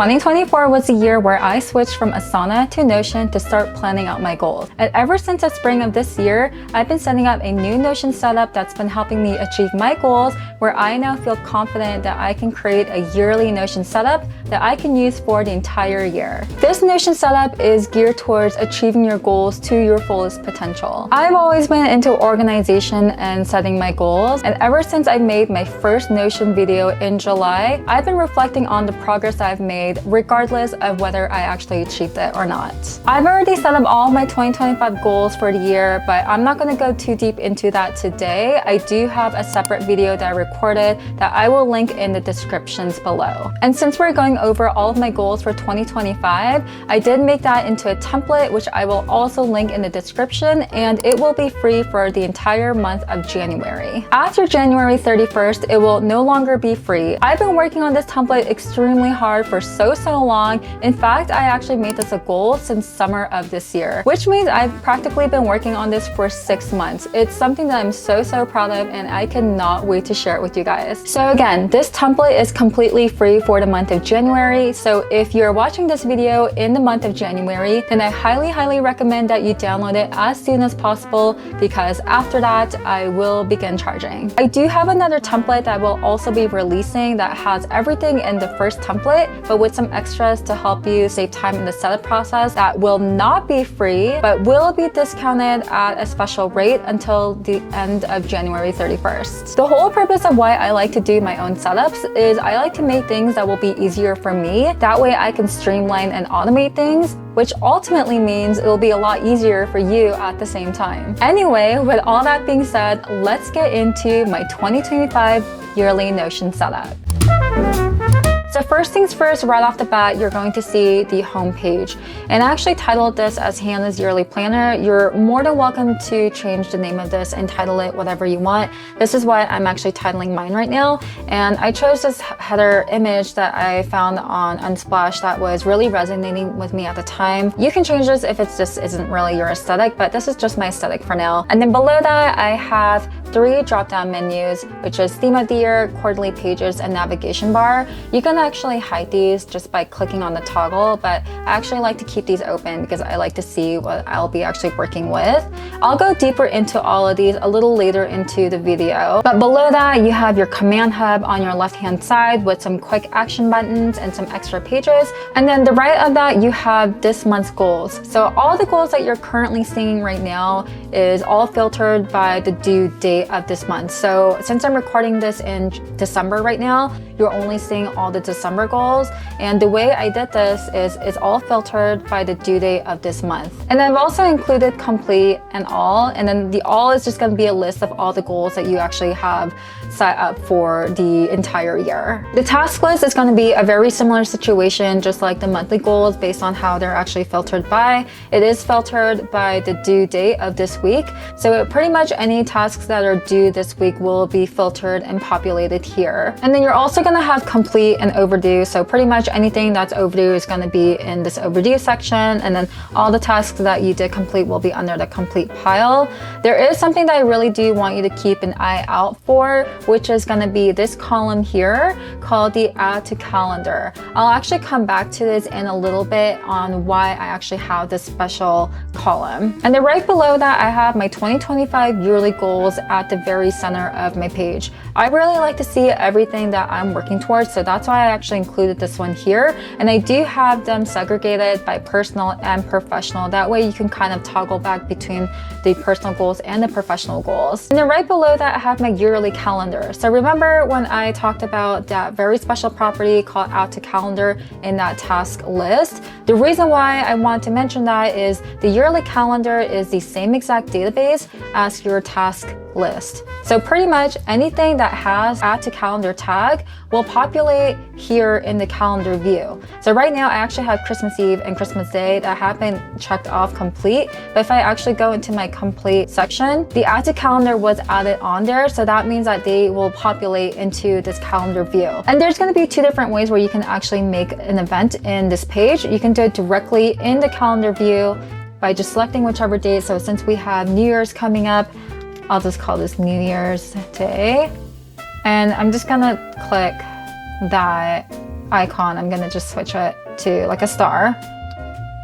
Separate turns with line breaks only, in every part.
2024 was the year where I switched from Asana to Notion to start planning out my goals. And ever since the spring of this year, I've been setting up a new Notion setup that's been helping me achieve my goals, where I now feel confident that I can create a yearly Notion setup that I can use for the entire year. This Notion setup is geared towards achieving your goals to your fullest potential. I've always been into organization and setting my goals, and ever since I made my first Notion video in July, I've been reflecting on the progress I've made regardless of whether I actually achieved it or not. I've already set up all of my 2025 goals for the year, but I'm not going to go too deep into that today. I do have a separate video that I recorded that I will link in the descriptions below. And since we're going over all of my goals for 2025, I did make that into a template, which I will also link in the description, and it will be free for the entire month of January. After January 31st, it will no longer be free. I've been working on this template extremely hard for so long. In fact, I actually made this a goal since summer of this year, which means I've practically been working on this for 6 months. It's something that I'm so proud of, and I cannot wait to share it with you guys. So again, this template is completely free for the month of January. So if you're watching this video in the month of January, then I highly recommend that you download it as soon as possible, because after that, I will begin charging. I do have another template that will also be releasing that has everything in the first template, but with some extras to help you save time in the setup process that will not be free, but will be discounted at a special rate until the end of January 31st. The whole purpose of why I like to do my own setups is I like to make things that will be easier for me. That way I can streamline and automate things, which ultimately means it will be a lot easier for you at the same time. Anyway, with all that being said, let's get into my 2025 yearly Notion setup. So first things first, right off the bat, you're going to see the home page. And I actually titled this as Hannah's Yearly Planner. You're more than welcome to change the name of this and title it whatever you want. This is why I'm actually titling mine right now. And I chose this header image that I found on Unsplash that was really resonating with me at the time. You can change this if it just isn't really your aesthetic, but this is just my aesthetic for now. And then below that, I have 3 drop-down menus, which is Theme of the Year, Quarterly Pages, and Navigation Bar. You can actually hide these just by clicking on the toggle, but I actually like to keep these open because I like to see what I'll be actually working with. I'll go deeper into all of these a little later into the video. But below that, you have your command hub on your left-hand side with some quick action buttons and some extra pages. And then the right of that, you have this month's goals. So all the goals that you're currently seeing right now is all filtered by the due date of this month. So since I'm recording this in December right now, you're only seeing all the December goals. And the way I did this is it's all filtered by the due date of this month. And I've also included complete and all. And then the all is just going to be a list of all the goals that you actually have set up for the entire year. The task list is going to be a very similar situation, just like the monthly goals based on how they're actually filtered by. It is filtered by the due date of this week. So pretty much any tasks that are due this week will be filtered and populated here. And then you're also going to have complete and overdue. So pretty much anything that's overdue is going to be in this overdue section. And then all the tasks that you did complete will be under the complete pile. There is something that I really do want you to keep an eye out for, which is going to be this column here called the Add to Calendar. I'll actually come back to this in a little bit on why I actually have this special column. And then right below that, I have my 2025 yearly goals at the very center of my page. I really like to see everything that I'm working towards, so that's why I actually included this one here. And I do have them segregated by personal and professional. That way you can kind of toggle back between the personal goals and the professional goals. And then right below that, I have my yearly calendar. So remember when I talked about that very special property called Add to Calendar in that task list? The reason why I want to mention that is the yearly calendar is the same exact database as your task list. So pretty much anything that has Add to Calendar tag will populate here in the calendar view. So right now I actually have Christmas Eve and Christmas Day that have been checked off complete. But if I actually go into my complete section, the Add to Calendar was added on there. So that means that they will populate into this calendar view. And there's going to be 2 different ways where you can actually make an event in this page. You can do it directly in the calendar view by just selecting whichever date. So since we have New Year's coming up, I'll just call this New Year's Day. And I'm just gonna click that icon, I'm gonna just switch it to like a star.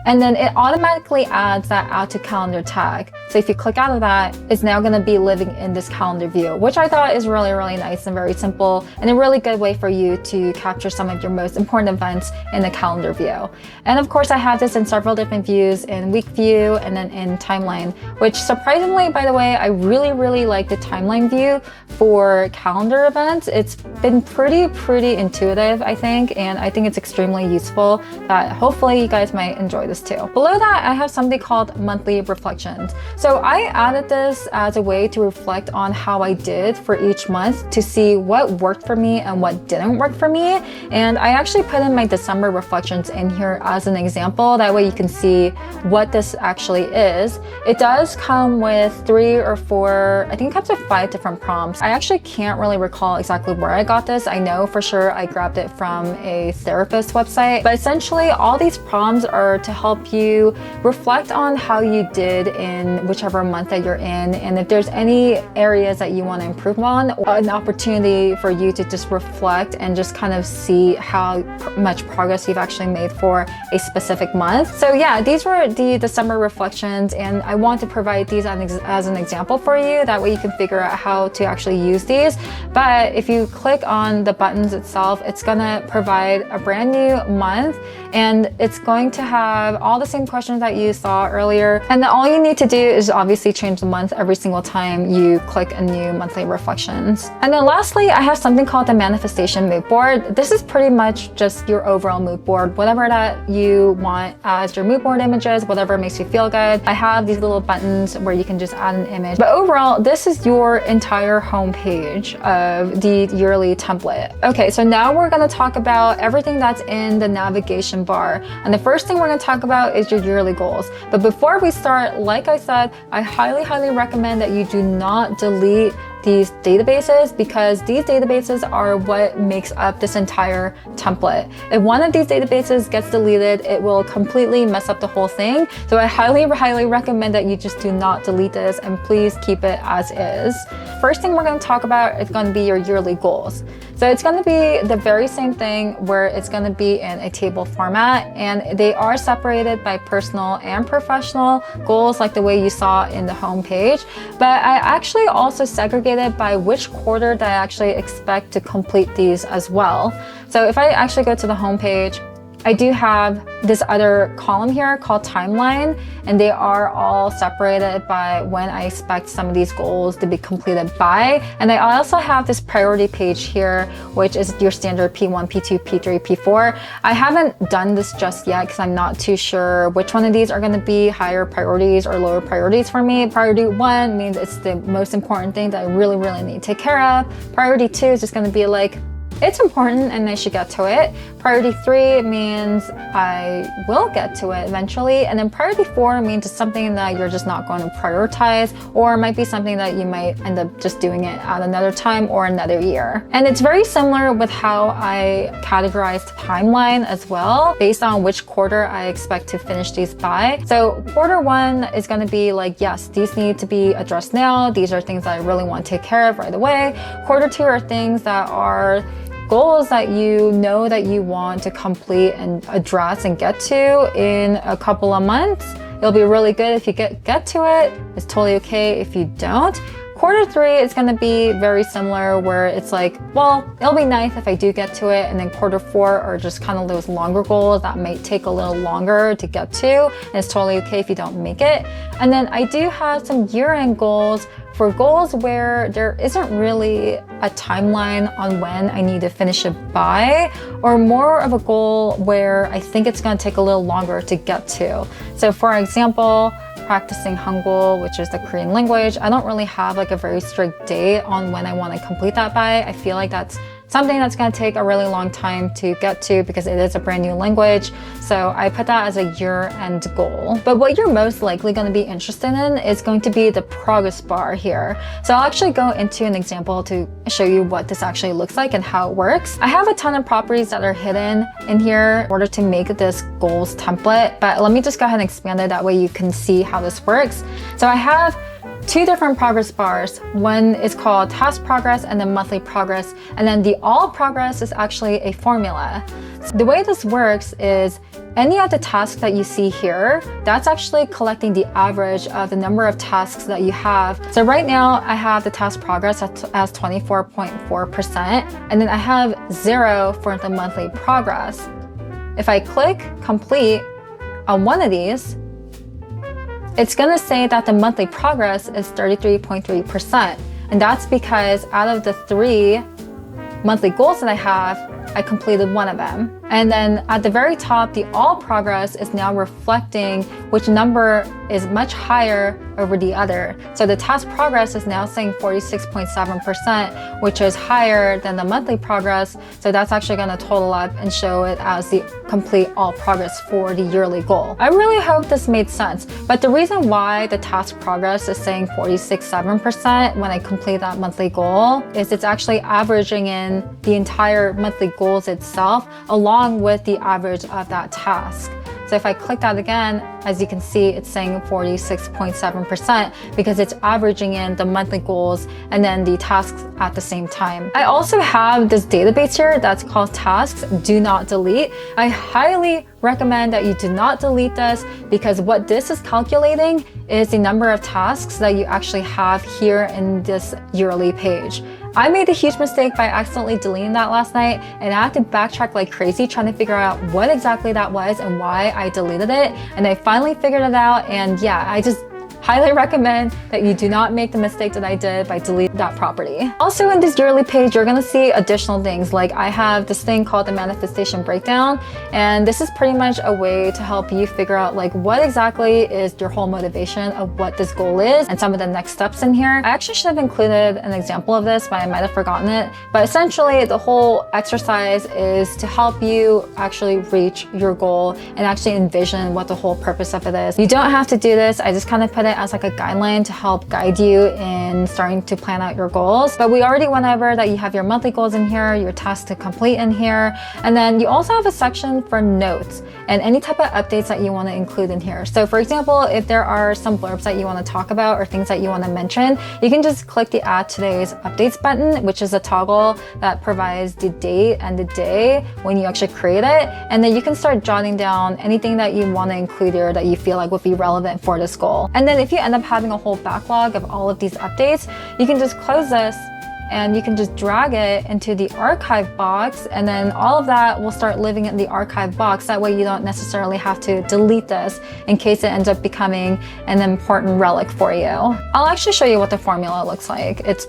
And then it automatically adds that add to calendar tag. So if you click out of that, it's now gonna be living in this calendar view, which I thought is really, really nice and very simple and a really good way for you to capture some of your most important events in the calendar view. And of course, I have this in several different views, in week view and then in timeline, which surprisingly, by the way, I really, really like the timeline view for calendar events. It's been pretty intuitive, I think, and I think it's extremely useful that hopefully you guys might enjoy this too. Below that, I have something called monthly reflections. So I added this as a way to reflect on how I did for each month to see what worked for me and what didn't work for me. And I actually put in my December reflections in here as an example. That way you can see what this actually is. It does come with 3 or 4, I think up to 5 different prompts. I actually can't really recall exactly where I got this. I know for sure I grabbed it from a therapist website, but essentially all these prompts are to help you reflect on how you did in whichever month that you're in, and if there's any areas that you want to improve on, or an opportunity for you to just reflect and just kind of see how much progress you've actually made for a specific month. So yeah, these were the December reflections, and I want to provide these as an example for you. That way you can figure out how to actually use these. But if you click on the buttons itself, it's gonna provide a brand new month, and it's going to have all the same questions that you saw earlier. And then all you need to do is obviously change the month every single time you click a new monthly reflections. And then lastly, I have something called the manifestation mood board. This is pretty much just your overall mood board, whatever that you want as your mood board images, whatever makes you feel good. I have these little buttons where you can just add an image. But overall, this is your entire homepage of the yearly template. Okay, so now we're gonna talk about everything that's in the navigation bar. And the first thing we're gonna talk about is your yearly goals. But before we start, like I said, I highly recommend that you do not delete these databases, because these databases are what makes up this entire template. If one of these databases gets deleted, it will completely mess up the whole thing. So I highly recommend that you just do not delete this, and please keep it as is. First thing we're going to talk about is going to be your yearly goals. So it's going to be the very same thing, where it's going to be in a table format, and they are separated by personal and professional goals, like the way you saw in the home page. But I actually also segregated by which quarter that I actually expect to complete these as well. So if I actually go to the home page, I do have this other column here called timeline, and they are all separated by when I expect some of these goals to be completed by. And I also have this priority page here, which is your standard P1, P2, P3, P4. I haven't done this just yet because I'm not too sure which one of these are going to be higher priorities or lower priorities for me. Priority 1 means it's the most important thing that I really need to take care of. Priority 2 is just going to be like, it's important and I should get to it. Priority 3 means I will get to it eventually. And then priority 4 means it's something that you're just not going to prioritize, or it might be something that you might end up just doing it at another time or another year. And it's very similar with how I categorized timeline as well, based on which quarter I expect to finish these by. So quarter 1 is going to be like, yes, these need to be addressed now. These are things that I really want to take care of right away. Quarter 2 are things that are goals that you know that you want to complete and address and get to in a couple of months. It'll be really good if you get to it. It's totally okay if you don't. Quarter 3 is going to be very similar, where it's like, well, it'll be nice if I do get to it. And then quarter 4 are just kind of those longer goals that might take a little longer to get to, and it's totally okay if you don't make it. And then I do have some year-end goals, for goals where there isn't really a timeline on when I need to finish it by, or more of a goal where I think it's going to take a little longer to get to. So for example, practicing Hangul, which is the Korean language, I don't really have like a very strict date on when I want to complete that by. I feel like that's something that's going to take a really long time to get to because it is a brand new language. So I put that as a year-end goal. But what you're most likely going to be interested in is going to be the progress bar here. So I'll actually go into an example to show you what this actually looks like and how it works. I have a ton of properties that are hidden in here in order to make this goals template, but let me just go ahead and expand it. That way you can see how this works. So I have two different progress bars. One is called task progress and then monthly progress. And then the all progress is actually a formula. So the way this works is any of the tasks that you see here, that's actually collecting the average of the number of tasks that you have. So right now I have the task progress as 24.4%, and then I have 0 for the monthly progress. If I click complete on one of these, it's gonna say that the monthly progress is 33.3%. And that's because out of the 3 monthly goals that I have, I completed one of them. And then at the very top, the all progress is now reflecting which number is much higher over the other. So the task progress is now saying 46.7%, which is higher than the monthly progress. So that's actually going to total up and show it as the complete all progress for the yearly goal. I really hope this made sense. But the reason why the task progress is saying 46.7% when I complete that monthly goal is it's actually averaging in the entire monthly goals itself along with the average of that task. So if I click that again, as you can see, it's saying 46.7% because it's averaging in the monthly goals and then the tasks at the same time. I also have this database here that's called tasks do not delete. I highly recommend that you do not delete this because what this is calculating is the number of tasks that you actually have here in this yearly page. I made a huge mistake by accidentally deleting that last night, and I had to backtrack like crazy trying to figure out what exactly that was and why I deleted it. And I finally figured it out, and yeah, I just highly recommend that you do not make the mistake that I did by deleting that property. Also in this yearly page, you're gonna see additional things. Like I have this thing called the manifestation breakdown, and this is pretty much a way to help you figure out like what exactly is your whole motivation of what this goal is and some of the next steps in here. I actually should have included an example of this, but I might have forgotten it. But essentially the whole exercise is to help you actually reach your goal and actually envision what the whole purpose of it is. You don't have to do this. I just kind of put it as like a guideline to help guide you in starting to plan out your goals. But we already went over that you have your monthly goals in here, your tasks to complete in here, and then you also have a section for notes and any type of updates that you want to include in here. So for example, if there are some blurbs that you want to talk about or things that you want to mention, you can just click the add today's updates button, which is a toggle that provides the date and the day when you actually create it. And then you can start jotting down anything that you want to include here that you feel like would be relevant for this goal. And then if you end up having a whole backlog of all of these updates, you can just close this and you can just drag it into the archive box, and then all of that will start living in the archive box. That way you don't necessarily have to delete this in case it ends up becoming an important relic for you. I'll actually show you what the formula looks like. It's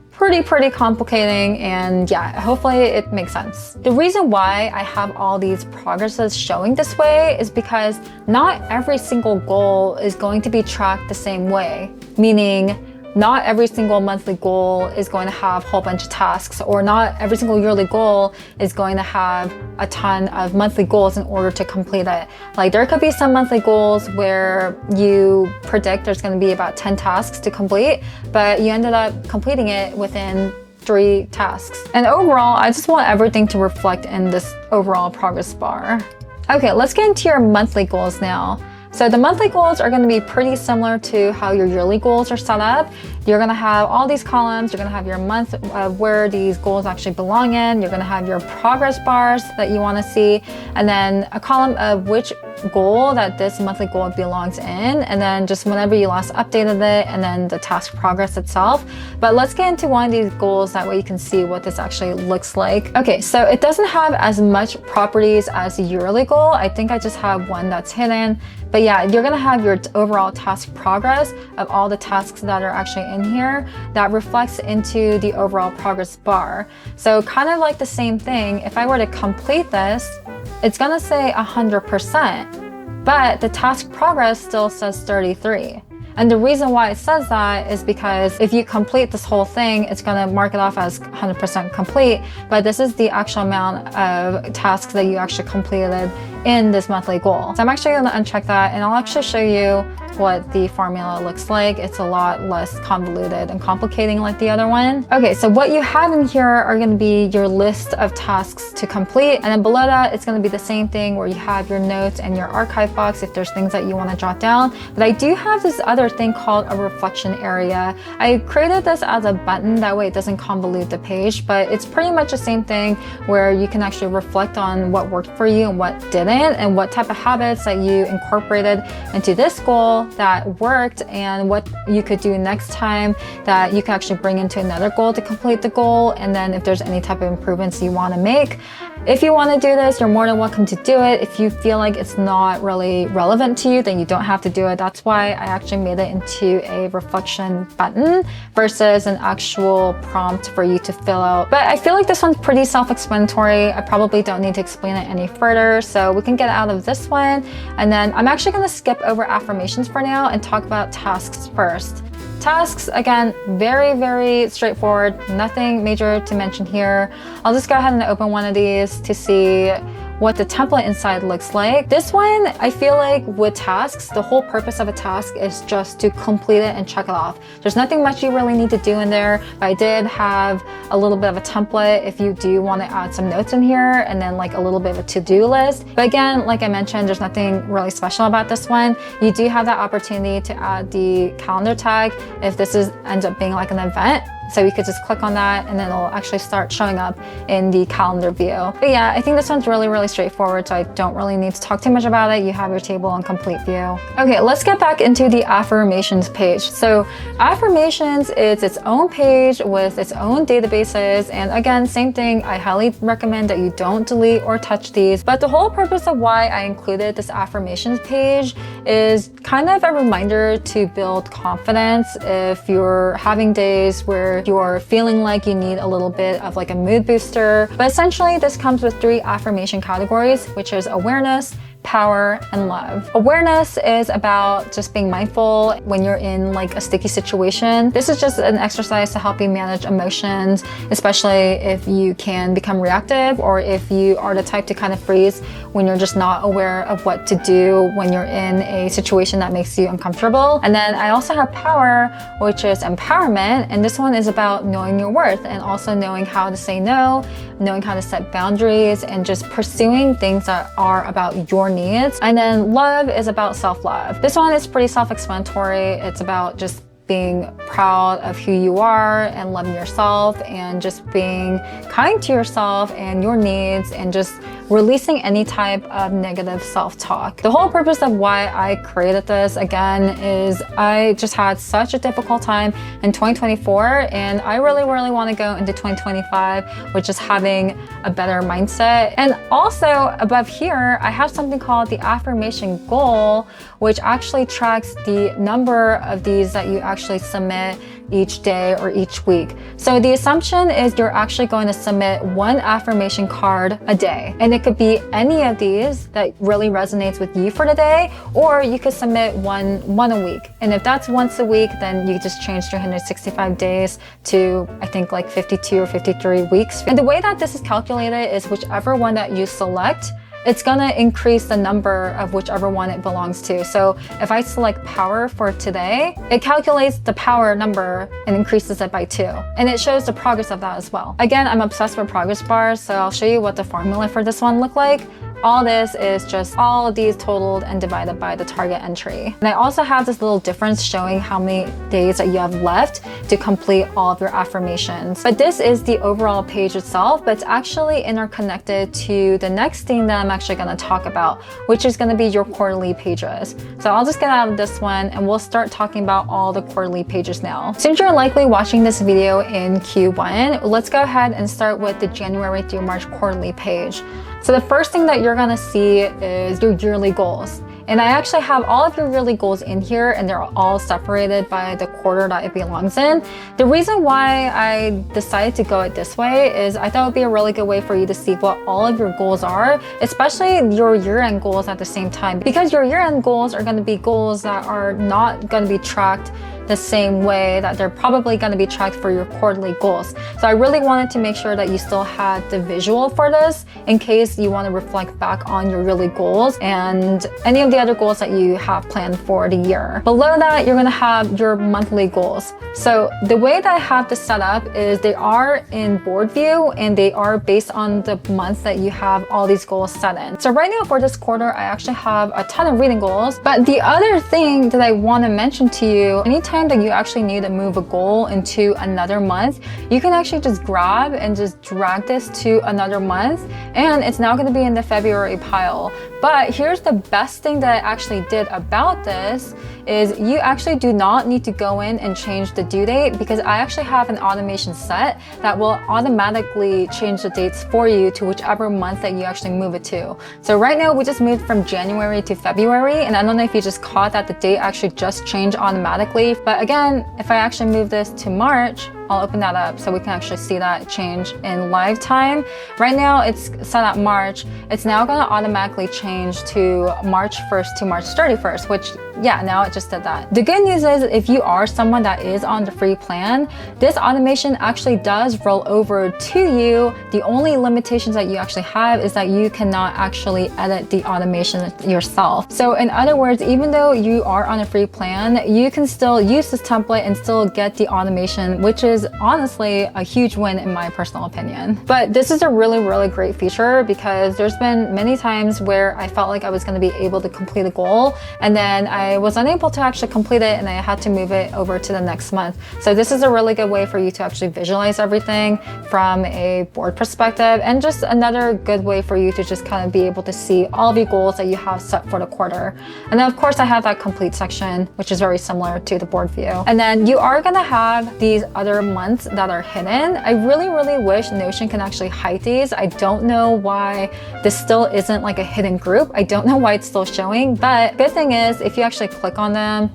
pretty complicating, and yeah, hopefully it makes sense. The reason why I have all these progresses showing this way is because not every single goal is going to be tracked the same way, meaning not every single monthly goal is going to have a whole bunch of tasks, or not every single yearly goal is going to have a ton of monthly goals in order to complete it. Like there could be some monthly goals where you predict there's going to be about 10 tasks to complete, but you ended up completing it within 3 tasks. And overall, I just want everything to reflect in this overall progress bar. Okay, let's get into your monthly goals now. So the monthly goals are going to be pretty similar to how your yearly goals are set up. You're going to have all these columns. You're going to have your month of where these goals actually belong in. You're going to have your progress bars that you want to see, and then a column of which goal that this monthly goal belongs in, and then just whenever you last updated it, and then the task progress itself. But let's get into one of these goals, that way you can see what this actually looks like. Okay, so it doesn't have as much properties as the yearly goal. I think I just have one that's hidden. But yeah, you're gonna have your overall task progress of all the tasks that are actually in here that reflects into the overall progress bar. So kind of like the same thing, if I were to complete this, it's gonna say 100%, but the task progress still says 33. And the reason why it says that is because if you complete this whole thing, it's going to mark it off as 100% complete, but this is the actual amount of tasks that you actually completed in this monthly goal. So I'm actually going to uncheck that, and I'll actually show you what the formula looks like. It's a lot less convoluted and complicating like the other one. Okay, so what you have in here are going to be your list of tasks to complete, and then below that it's going to be the same thing where you have your notes and your archive box if there's things that you want to jot down. But I do have this other other thing called a reflection area. I created this as a button, that way it doesn't convolute the page, but it's pretty much the same thing where you can actually reflect on what worked for you and what didn't, and what type of habits that you incorporated into this goal that worked, and what you could do next time that you can actually bring into another goal to complete the goal. And then if there's any type of improvements you want to make. If you want to do this, you're more than welcome to do it. If you feel like it's not really relevant to you, then you don't have to do it. That's why I actually made it into a reflection button versus an actual prompt for you to fill out. But I feel like this one's pretty self-explanatory. I probably don't need to explain it any further, so we can get out of this one. And then I'm actually going to skip over affirmations for now and talk about tasks first. Tasks, again, very straightforward, nothing major to mention here. I'll just go ahead and open one of these to see what the template inside looks like. This one, I feel like with tasks, the whole purpose of a task is just to complete it and check it off. There's nothing much you really need to do in there, but I did have a little bit of a template if you do want to add some notes in here, and then like a little bit of a to-do list. But again, like I mentioned, there's nothing really special about this one. You do have that opportunity to add the calendar tag if this ends up being like an event. So you could just click on that and then it'll actually start showing up in the calendar view. But yeah, I think this one's really straightforward, so I don't really need to talk too much about it. You have your table on complete view. Okay, let's get back into the affirmations page. So affirmations is its own page with its own databases. And again, same thing, I highly recommend that you don't delete or touch these. But the whole purpose of why I included this affirmations page is kind of a reminder to build confidence if you're having days where you're feeling like you need a little bit of like a mood booster. But essentially this comes with 3 affirmation categories, which is awareness, power, and love. Awareness is about just being mindful when you're in like a sticky situation. This is just an exercise to help you manage emotions, especially if you can become reactive or if you are the type to kind of freeze when you're just not aware of what to do when you're in a situation that makes you uncomfortable. And then I also have power, which is empowerment, and this one is about knowing your worth and also knowing how to say no, knowing how to set boundaries, and just pursuing things that are about your needs. And then love is about self-love. This one is pretty self-explanatory. It's about just being proud of who you are and loving yourself and just being kind to yourself and your needs and just releasing any type of negative self-talk. The whole purpose of why I created this, again, is I just had such a difficult time in 2024, and I really want to go into 2025 with just having a better mindset. And also above here, I have something called the affirmation goal, which actually tracks the number of these that you actually submit each day or each week. So the assumption is you're actually going to submit 1 affirmation card a day. And it could be any of these that really resonates with you for the day, or you could submit one a week. And if that's once a week, then you just change 365 days to, I think, like 52 or 53 weeks. And the way that this is calculated is whichever one that you select, it's gonna increase the number of whichever one it belongs to. So if I select power for today, it calculates the power number and increases it by 2. And it shows the progress of that as well. Again, I'm obsessed with progress bars, so I'll show you what the formula for this one look like. All this is just all of these totaled and divided by the target entry. And I also have this little difference showing how many days that you have left to complete all of your affirmations. But this is the overall page itself, but it's actually interconnected to the next thing that I'm actually gonna talk about, which is gonna be your quarterly pages. So I'll just get out of this one and we'll start talking about all the quarterly pages now. Since you're likely watching this video in Q1, let's go ahead and start with the January through March quarterly page. So the first thing that you're gonna see is your yearly goals. And I actually have all of your yearly goals in here, and they're all separated by the quarter that it belongs in. The reason why I decided to go it this way is I thought it would be a really good way for you to see what all of your goals are, especially your year-end goals at the same time, because your year-end goals are going to be goals that are not going to be tracked the same way that they're probably going to be tracked for your quarterly goals. So I really wanted to make sure that you still had the visual for this in case you want to reflect back on your yearly goals and any of the other goals that you have planned for the year. Below that, you're going to have your monthly goals. So the way that I have this set up is they are in board view and they are based on the month that you have all these goals set in. So right now for this quarter, I actually have a ton of reading goals. But the other thing that I want to mention to you, anytime that you actually need to move a goal into another month, you can actually just grab and just drag this to another month, and it's now going to be in the February pile. But here's the best thing that I actually did about this is you actually do not need to go in and change the due date, because I actually have an automation set that will automatically change the dates for you to whichever month that you actually move it to. So right now we just moved from January to February, and I don't know if you just caught that the date actually just changed automatically. But again, if I actually move this to March, I'll open that up so we can actually see that change in live time. Right now it's set at March. It's now going to automatically change to March 1st to March 31st, which yeah, now it just did that. The good news is if you are someone that is on the free plan, this automation actually does roll over to you. The only limitations that you actually have is that you cannot actually edit the automation yourself. So in other words, even though you are on a free plan, you can still use this template and still get the automation, which is honestly a huge win in my personal opinion. But this is a really great feature because there's been many times where I felt like I was going to be able to complete a goal and then I was unable to actually complete it and I had to move it over to the next month. So this is a really good way for you to actually visualize everything from a board perspective, and just another good way for you to just kind of be able to see all of your goals that you have set for the quarter. And then of course I have that complete section, which is very similar to the board view. And then you are going to have these other months that are hidden. I really wish Notion can actually hide these. I don't know why this still isn't like a hidden group. I don't know why it's still showing, but good thing is if you actually click on them,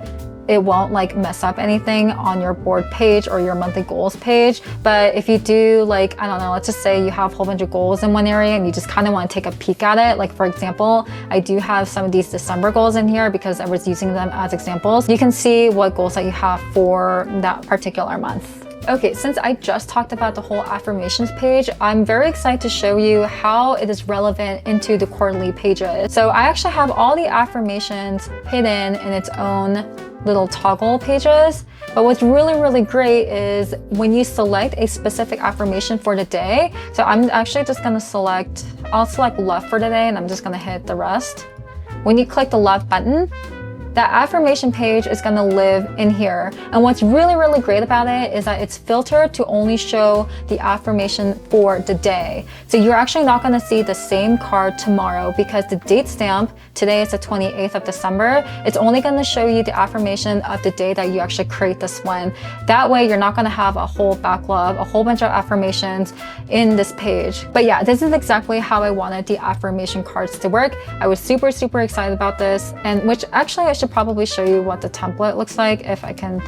it won't like mess up anything on your board page or your monthly goals page. But if you do, like, I don't know, let's just say you have a whole bunch of goals in one area and you just kind of want to take a peek at it. Like for example, I do have some of these December goals in here because I was using them as examples. You can see what goals that you have for that particular month. Okay, since I just talked about the whole affirmations page, I'm very excited to show you how it is relevant into the quarterly pages. So I actually have all the affirmations hidden in its own little toggle pages. But what's really great is when you select a specific affirmation for the day. So I'm actually just gonna select, I'll select love for the day and I'm just gonna hit the rest. When you click the love button, that affirmation page is going to live in here. And what's really great about it is that it's filtered to only show the affirmation for the day. So you're actually not going to see the same card tomorrow because the date stamp, today is the 28th of December, it's only going to show you the affirmation of the day that you actually create this one. That way you're not going to have a whole backlog, a whole bunch of affirmations in this page. But yeah, this is exactly how I wanted the affirmation cards to work. I was super excited about this, and which actually I should probably show you what the template looks like if I can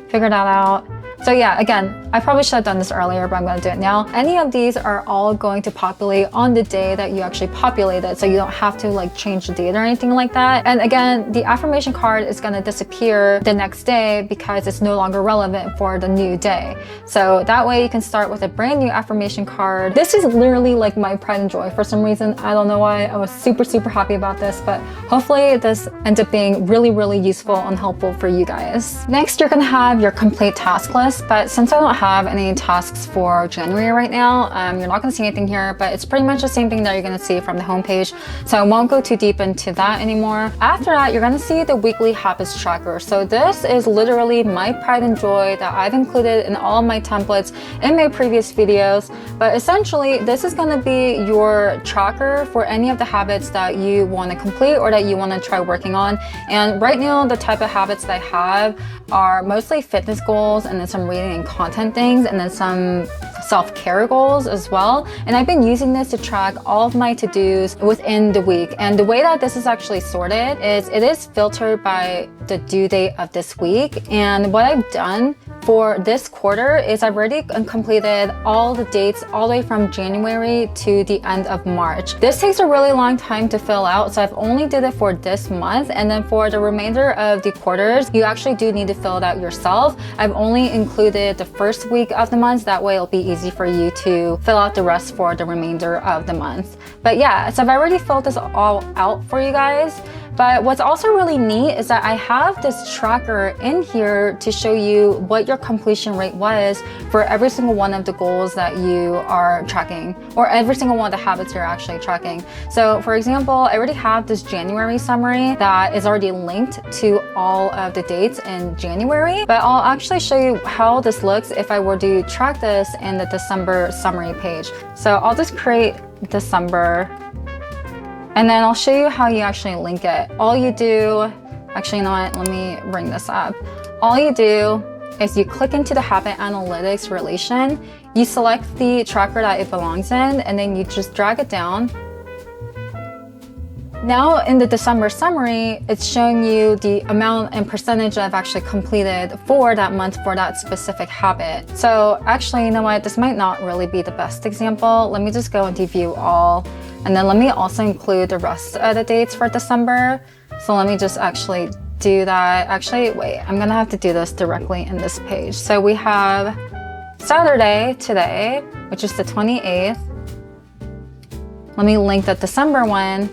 figure that out. So yeah, again, I probably should have done this earlier, but I'm going to do it now. Any of these are all going to populate on the day that you actually populate it, so you don't have to like change the date or anything like that. And again, the affirmation card is going to disappear the next day because it's no longer relevant for the new day. So that way you can start with a brand new affirmation card. This is literally like my pride and joy for some reason. I don't know why. I was super happy about this, but hopefully this ends up being really useful and helpful for you guys. Next, you're going to have your complete task list. But since I don't have any tasks for January right now, you're not going to see anything here, but it's pretty much the same thing that you're going to see from the homepage. So I won't go too deep into that anymore. After that, you're going to see the weekly habits tracker. So this is literally my pride and joy that I've included in all of my templates in my previous videos. But essentially, this is going to be your tracker for any of the habits that you want to complete or that you want to try working on. And right now, the type of habits that I have are mostly fitness goals and then some reading and content things, and then some self-care goals as well. And I've been using this to track all of my to-dos within the week. And the way that this is actually sorted is it is filtered by the due date of this week. And what I've done for this quarter is I've already completed all the dates all the way from January to the end of March. This takes a really long time to fill out, so I've only did it for this month, and then for the remainder of the quarters, you actually do need to fill it out yourself. I've only included the first week of the month, that way it'll be easy for you to fill out the rest for the remainder of the month. But yeah, so I've already filled this all out for you guys. But what's also really neat is that I have this tracker in here to show you what your completion rate was for every single one of the goals that you are tracking, or every single one of the habits you're actually tracking. So for example, I already have this January summary that is already linked to all of the dates in January, but I'll actually show you how this looks if I were to track this in the December summary page. So I'll just create December, and then I'll show you how you actually link it. All you do, actually, you know what? Let me bring this up. All you do is you click into the habit analytics relation, you select the tracker that it belongs in, and then you just drag it down. Now in the December summary, it's showing you the amount and percentage I've actually completed for that month for that specific habit. So actually, you know what? This might not really be the best example. Let me just go into view all. And then let me also include the rest of the dates for December. So let me just actually do that. Actually, wait, I'm gonna have to do this directly in this page. So we have Saturday today, which is the 28th. Let me link the December one.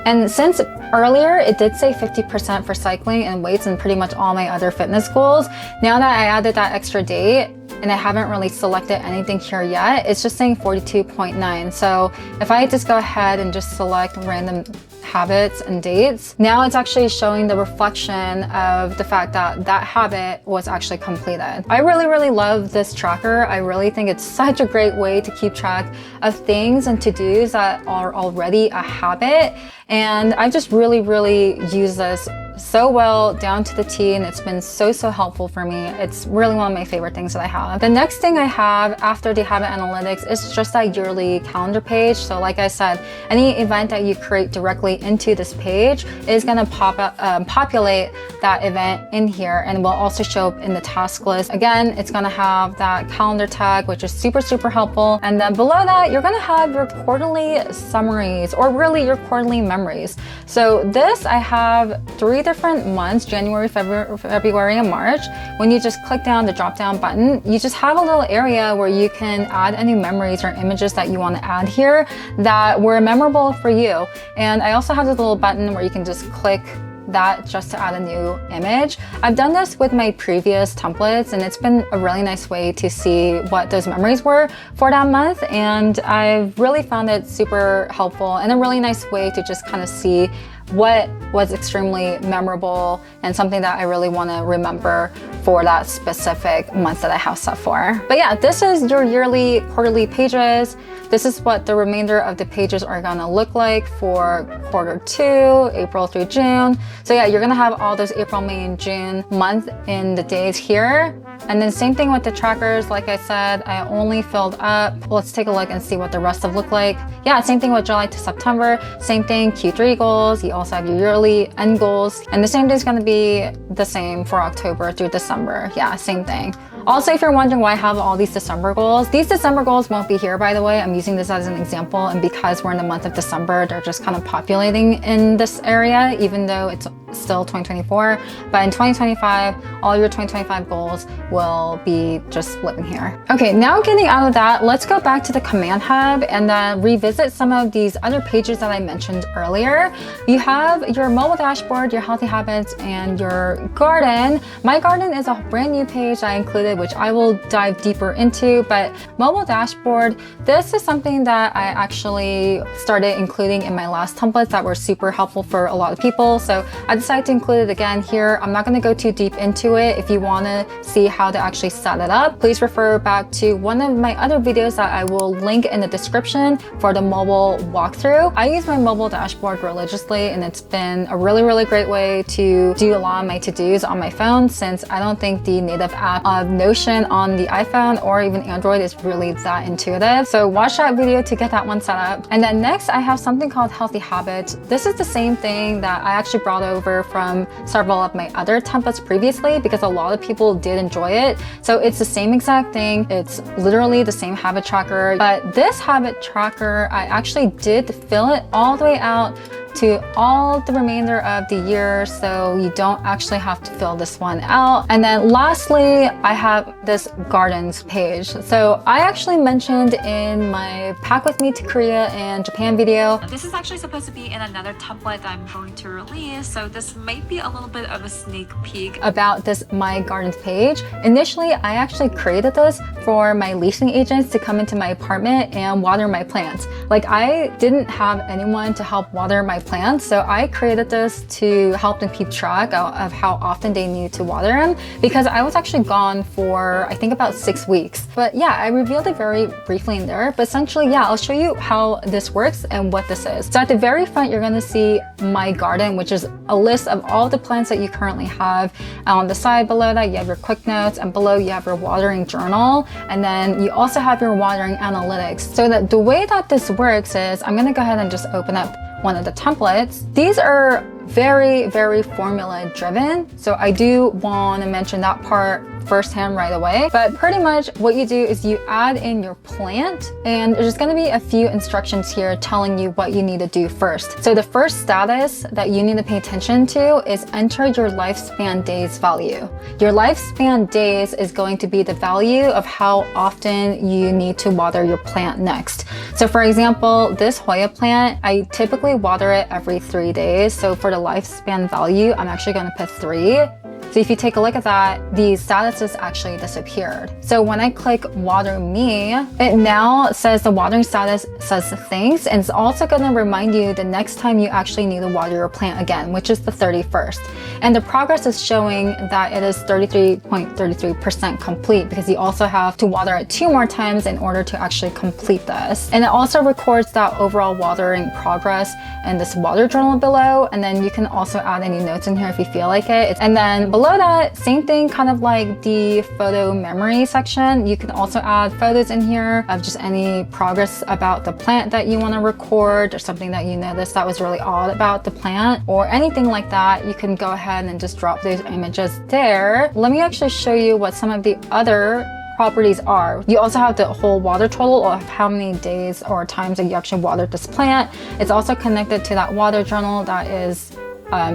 And since earlier it did say 50% for cycling and weights and pretty much all my other fitness goals, now that I added that extra date, and I haven't really selected anything here yet, it's just saying 42.9. So if I just go ahead and just select random habits and dates, now it's actually showing the reflection of the fact that that habit was actually completed. I really love this tracker. I really think it's such a great way to keep track of things and to-dos that are already a habit. And I just really use this so well down to the T, and it's been so helpful for me. It's really one of my favorite things that I have. The next thing I have after the habit analytics is just that yearly calendar page. So like I said, any event that you create directly into this page is going to populate that event in here, and will also show up in the task list. Again, it's going to have that calendar tag, which is super helpful. And then below that, you're going to have your quarterly summaries, or really your quarterly memories. So this, I have 3 different months, January, February, and March. When you just click down the drop down button, you just have a little area where you can add any memories or images that you want to add here that were memorable for you. And I also have this little button where you can just click that just to add a new image. I've done this with my previous templates, and it's been a really nice way to see what those memories were for that month, and I've really found it super helpful and a really nice way to just kind of see what was extremely memorable and something that I really want to remember for that specific month that I have set for. But yeah, this is your yearly, quarterly pages. This is what the remainder of the pages are gonna look like for quarter 2, April through June. So yeah, you're gonna have all those April, May, and June month in the days here. And then same thing with the trackers. Like I said, I only filled up. Let's take a look and see what the rest of look like. Yeah, same thing with July to September. Same thing, Q3 goals. You also have your yearly end goals. And the same day is gonna be the same for October through December. Yeah, same thing. Also, if you're wondering why I have all these December goals, these December goals won't be here, by the way. I'm using this as an example, and because we're in the month of December, they're just kind of populating in this area, even though it's still 2024. But in 2025, all your 2025 goals will be just living here. Okay, now getting out of that, let's go back to the command hub and then revisit some of these other pages that I mentioned earlier. You have your mobile dashboard, your healthy habits, and your garden. My garden is a brand new page I included, which I will dive deeper into, but mobile dashboard, this is something that I actually started including in my last templates that were super helpful for a lot of people. So I decided to include it again here. I'm not going to go too deep into it. If you want to see how to actually set it up, please refer back to one of my other videos that I will link in the description for the mobile walkthrough. I use my mobile dashboard religiously, and it's been a really great way to do a lot of my to-dos on my phone, since I don't think the native app of Notion on the iPhone or even Android is really that intuitive. So watch that video to get that one set up. And then next I have something called Healthy Habits. This is the same thing that I actually brought over from several of my other templates previously because a lot of people did enjoy it. So it's the same exact thing. It's literally the same habit tracker, but this habit tracker, I actually did fill it all the way out to all the remainder of the year, so you don't actually have to fill this one out. And then lastly, I have this gardens page. So I actually mentioned in my Pack With Me to Korea and Japan video, this is actually supposed to be in another template that I'm going to release, so this might be a little bit of a sneak peek about this My Gardens page. Initially, I actually created this for my leasing agents to come into my apartment and water my plants. Like, I didn't have anyone to help water my plants, so I created this to help them keep track of how often they need to water them, because I was actually gone for I think about 6 weeks. But yeah, I revealed it very briefly in there, but essentially, yeah, I'll show you how this works and what this is. So at the very front, you're going to see My Garden, which is a list of all the plants that you currently have. On the side below that, you have your quick notes, and below you have your watering journal, and then you also have your watering analytics. So that the way that this works is, I'm going to go ahead and just open up one of the templates. These are very, very formula driven. So I do want to mention that part firsthand right away. But pretty much what you do is you add in your plant, and there's going to be a few instructions here telling you what you need to do first. So the first status that you need to pay attention to is enter your lifespan days value. Your lifespan days is going to be the value of how often you need to water your plant next. So for example, this Hoya plant, I typically water it every 3 days. So for the lifespan value, I'm actually going to put 3. So if you take a look at that, the statuses actually disappeared. So when I click Water Me, it now says the watering status says thanks, and it's also going to remind you the next time you actually need to water your plant again, which is the 31st. And the progress is showing that it is 33.33% complete, because you also have to water it 2 more times in order to actually complete this. And it also records that overall watering progress in this water journal below, and then you can also add any notes in here if you feel like it. And then below that, same thing, kind of like the photo memory section, you can also add photos in here of just any progress about the plant that you want to record, or something that you noticed that was really odd about the plant, or anything like that. You can go ahead and just drop those images there. Let me actually show you what some of the other properties are. You also have the whole water total of how many days or times that you actually watered this plant. It's also connected to that water journal that is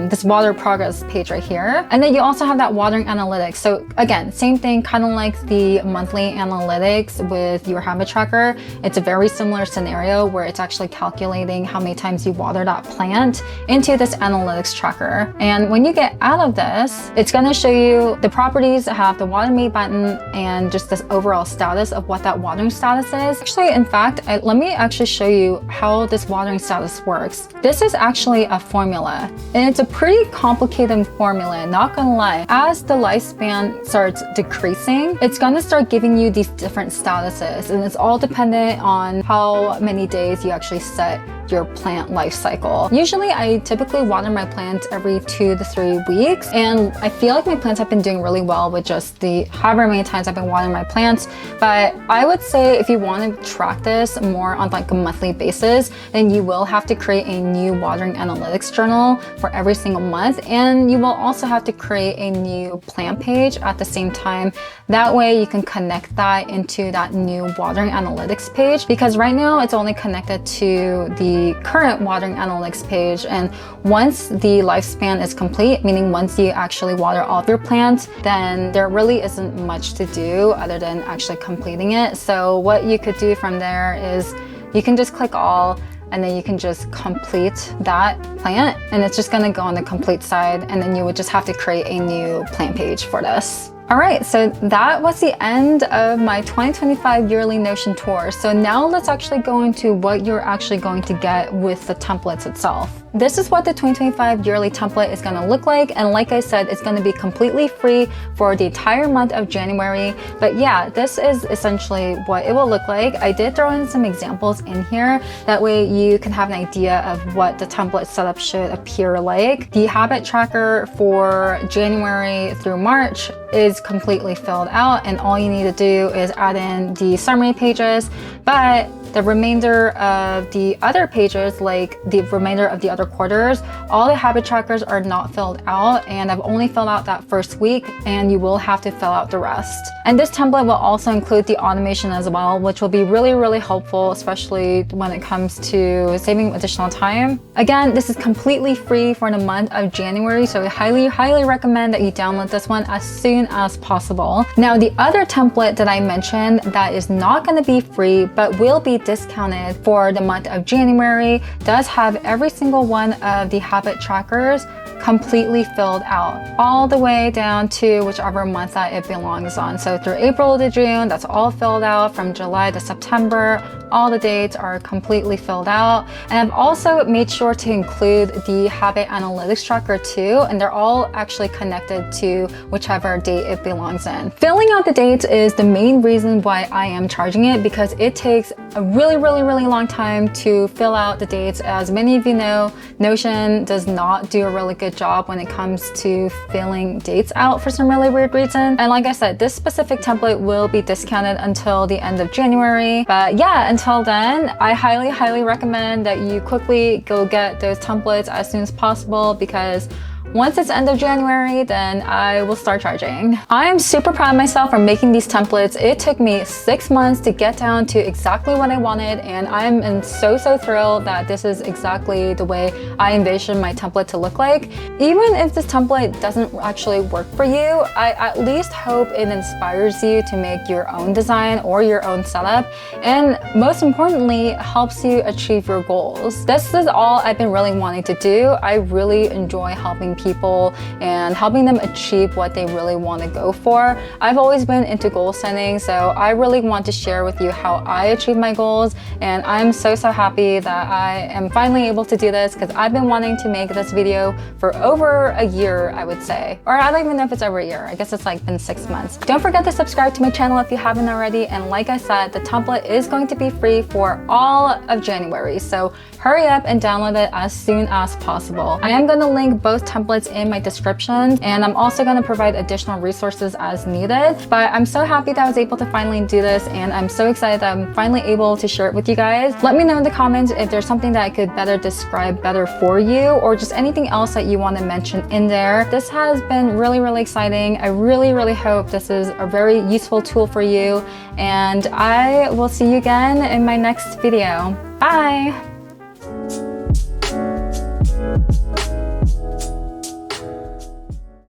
this water progress page right here. And then you also have that watering analytics. So again, same thing, kind of like the monthly analytics with your habit tracker. It's a very similar scenario where it's actually calculating how many times you water that plant into this analytics tracker. And when you get out of this, it's going to show you the properties that have the water me button and just this overall status of what that watering status is. Actually, in fact, let me actually show you how this watering status works. This is actually a formula, and it's a pretty complicated formula, not gonna lie. As the lifespan starts decreasing, it's gonna start giving you these different statuses, and it's all dependent on how many days you actually set your plant life cycle. Usually I typically water my plants every 2 to 3 weeks, and I feel like my plants have been doing really well with just the however many times I've been watering my plants. But I would say if you want to track this more on like a monthly basis, then you will have to create a new watering analytics journal for every single month, and you will also have to create a new plant page at the same time. That way you can connect that into that new watering analytics page, because right now it's only connected to the current watering analytics page, and once the lifespan is complete, meaning once you actually water all of your plants, then there really isn't much to do other than actually completing it. So what you could do from there is you can just click all, and then you can just complete that plant, and it's just gonna go on the complete side, and then you would just have to create a new plant page for this. All right, so that was the end of my 2025 yearly Notion tour. So now let's actually go into what you're actually going to get with the templates itself. This is what the 2025 yearly template is going to look like, and like I said, it's going to be completely free for the entire month of January. But yeah, this is essentially what it will look like. I did throw in some examples in here, that way you can have an idea of what the template setup should appear like. The habit tracker for January through March is completely filled out, and all you need to do is add in the summary pages. But the remainder of the other pages, like the remainder of the other quarters, all the habit trackers are not filled out, and I've only filled out that first week, and you will have to fill out the rest. And this template will also include the automation as well, which will be really, really helpful, especially when it comes to saving additional time. Again, this is completely free for the month of January, so I highly, highly recommend that you download this one as soon as possible. Now, the other template that I mentioned that is not going to be free, but will be discounted for the month of January, does have every single one of the habit trackers completely filled out, all the way down to whichever month that it belongs on. So through April to June, that's all filled out. From July to September, all the dates are completely filled out. And I've also made sure to include the habit analytics tracker too, and they're all actually connected to whichever date it belongs in. Filling out the dates is the main reason why I am charging it, because it takes a really, really, really long time to fill out the dates. As many of you know, Notion does not do a really good job when it comes to filling dates out for some really weird reason. And like I said, this specific template will be discounted until the end of January. But yeah, until then, I highly, highly recommend that you quickly go get those templates as soon as possible, because once it's end of January, then I will start charging. I am super proud of myself for making these templates. It took me 6 months to get down to exactly what I wanted, and I'm so thrilled that this is exactly the way I envision my template to look like. Even if this template doesn't actually work for you, I at least hope it inspires you to make your own design or your own setup, and most importantly, helps you achieve your goals. This is all I've been really wanting to do. I really enjoy helping people and helping them achieve what they really want to go for. I've always been into goal setting, so I really want to share with you how I achieve my goals, and I'm so happy that I am finally able to do this, because I've been wanting to make this video for over a year, I would say. Or I don't even know if it's over a year. I guess it's like been 6 months. Don't forget to subscribe to my channel if you haven't already, and like I said, the template is going to be free for all of January, so hurry up and download it as soon as possible. I am going to link both templates in my description, and I'm also going to provide additional resources as needed. But I'm so happy that I was able to finally do this, and I'm so excited that I'm finally able to share it with you guys. Let me know in the comments if there's something that I could better describe better for you, or just anything else that you want to mention in there. This has been really, really exciting. I really, really hope this is a very useful tool for you, and I will see you again in my next video. Bye!